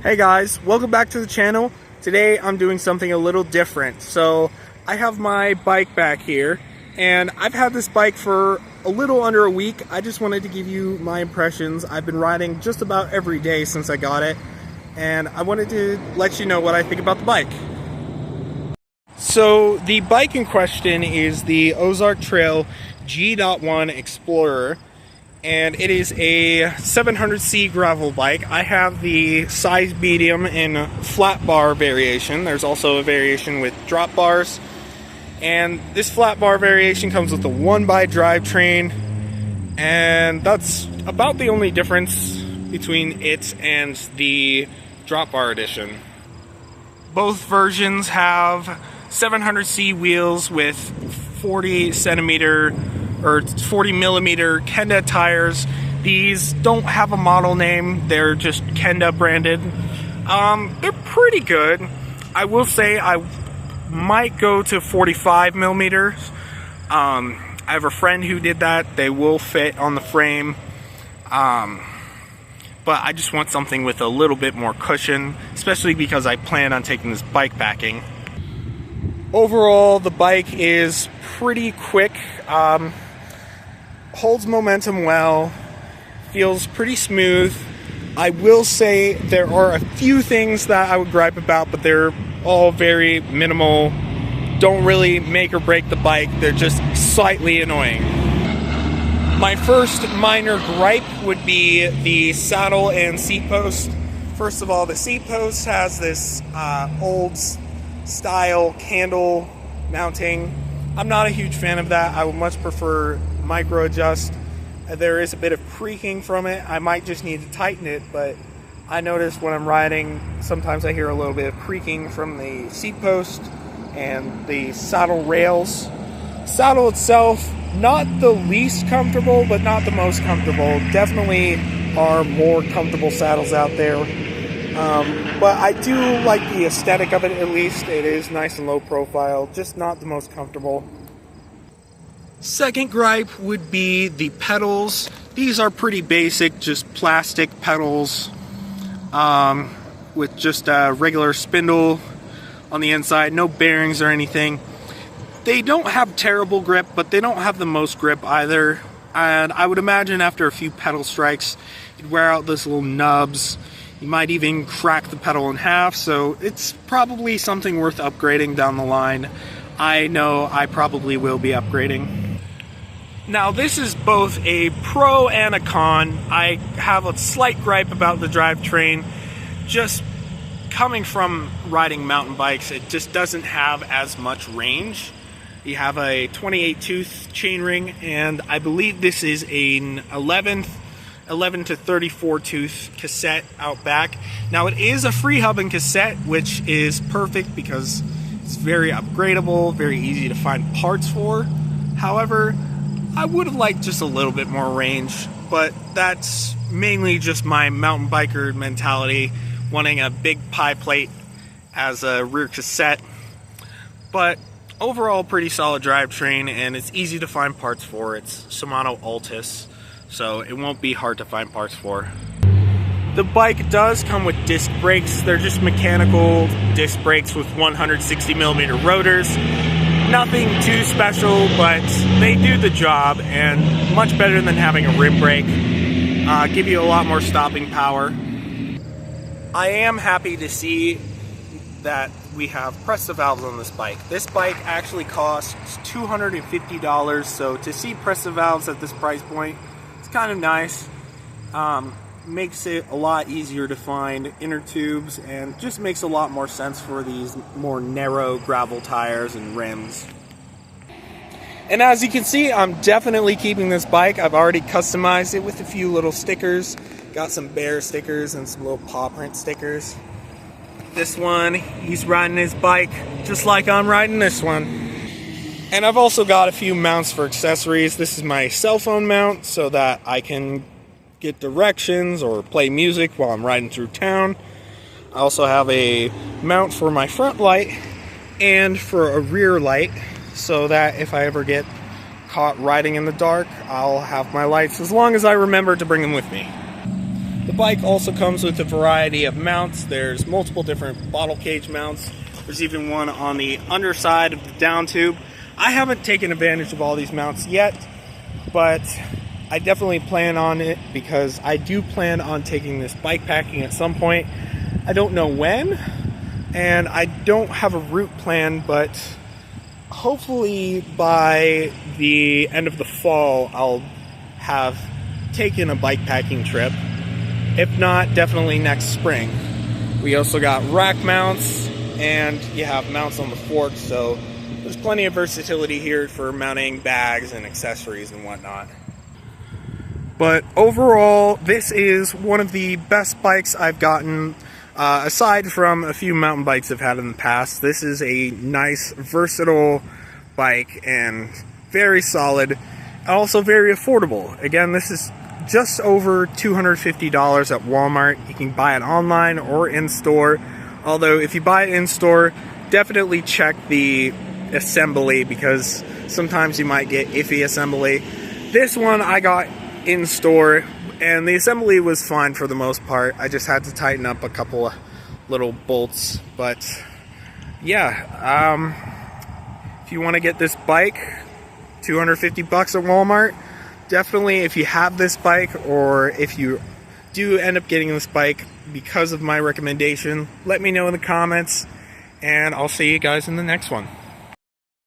Hey guys, welcome back to the channel. Today I'm doing something a little different. So I have my bike back here and I've had this bike for a little under a week. I just wanted to give you my impressions. I've been riding just about every day since I got it and I wanted to let you know what I think about the bike. So the bike in question is the Ozark Trail G.1 Explorer. And it is a 700C gravel bike. I have the size medium in flat bar variation. There's also a variation with drop bars. And this flat bar variation comes with a 1x drivetrain. And that's about the only difference between it and the drop bar edition. Both versions have 700C wheels with 40 centimeter or 40 millimeter Kenda tires. These don't have a model name, they're just Kenda branded. They're pretty good. I will say I might go to 45 millimeters. I have a friend who did that. They will fit on the frame. But I just want something with a little bit more cushion, especially because I plan on taking this bike packing. Overall, the bike is pretty quick. Holds momentum well, feels pretty smooth. I will say there are a few things that I would gripe about, but they're all very minimal. Don't really make or break the bike, they're just slightly annoying. My first minor gripe would be the saddle and seat post. First of all, the seat post has this old style candle mounting. I'm not a huge fan of that. I would much prefer micro adjust. There is a bit of creaking from it. I might just need to tighten it, but I notice when I'm riding, sometimes I hear a little bit of creaking from the seat post and the saddle rails. Saddle itself, not the least comfortable, but not the most comfortable. Definitely are more comfortable saddles out there. But I do like the aesthetic of it, at least. It is nice and low profile, just not the most comfortable. Second gripe would be the pedals. These are pretty basic, just plastic pedals with just a regular spindle on the inside, no bearings or anything. They don't have terrible grip, but they don't have the most grip either. And I would imagine after a few pedal strikes, you'd wear out those little nubs. You might even crack the pedal in half, so it's probably something worth upgrading down the line. I know I probably will be upgrading. Now this is both a pro and a con. I have a slight gripe about the drivetrain. Just coming from riding mountain bikes, it just doesn't have as much range. You have a 28 tooth chainring, and I believe this is an 11 to 34 tooth cassette out back. Now it is a free hub and cassette, which is perfect because it's very upgradable, very easy to find parts for. However, I would have liked just a little bit more range, but that's mainly just my mountain biker mentality, wanting a big pie plate as a rear cassette. But overall, pretty solid drivetrain, and it's easy to find parts for. It's Shimano Altus, so it won't be hard to find parts for. The bike does come with disc brakes. They're just mechanical disc brakes with 160 millimeter rotors. Nothing too special, but they do the job, and much better than having a rim brake. Give you a lot more stopping power. I am happy to see that we have Presta valves on this bike. This bike actually costs $250, so to see Presta valves at this price point, it's kind of nice. Makes it a lot easier to find inner tubes and just makes a lot more sense for these more narrow gravel tires and rims. And as you can see, I'm definitely keeping this bike. I've already customized it with a few little stickers. Got some bear stickers and some little paw print stickers. This one, he's riding his bike just like I'm riding this one. And I've also got a few mounts for accessories. This is my cell phone mount so that I can get directions or play music while I'm riding through town. I also have a mount for my front light and for a rear light so that if I ever get caught riding in the dark, I'll have my lights as long as I remember to bring them with me. The bike also comes with a variety of mounts. There's multiple different bottle cage mounts. There's even one on the underside of the down tube. I haven't taken advantage of all these mounts yet, but I definitely plan on it because I do plan on taking this bike packing at some point. I don't know when, and I don't have a route plan, but hopefully by the end of the fall I'll have taken a bike packing trip. If not, definitely next spring. We also got rack mounts, and you have mounts on the fork, so there's plenty of versatility here for mounting bags and accessories and whatnot. But overall, this is one of the best bikes I've gotten, aside from a few mountain bikes I've had in the past. This is a nice, versatile bike and very solid, and also very affordable. Again, this is just over $250 at Walmart. You can buy it online or in-store. Although, if you buy it in-store, definitely check the assembly because sometimes you might get iffy assembly. This one I got in-store, and the assembly was fine for the most part. I just had to tighten up a couple of little bolts. But yeah, if you want to get this bike, $250 at Walmart. Definitely, if you have this bike, or if you do end up getting this bike because of my recommendation, let me know in the comments, and I'll see you guys in the next one.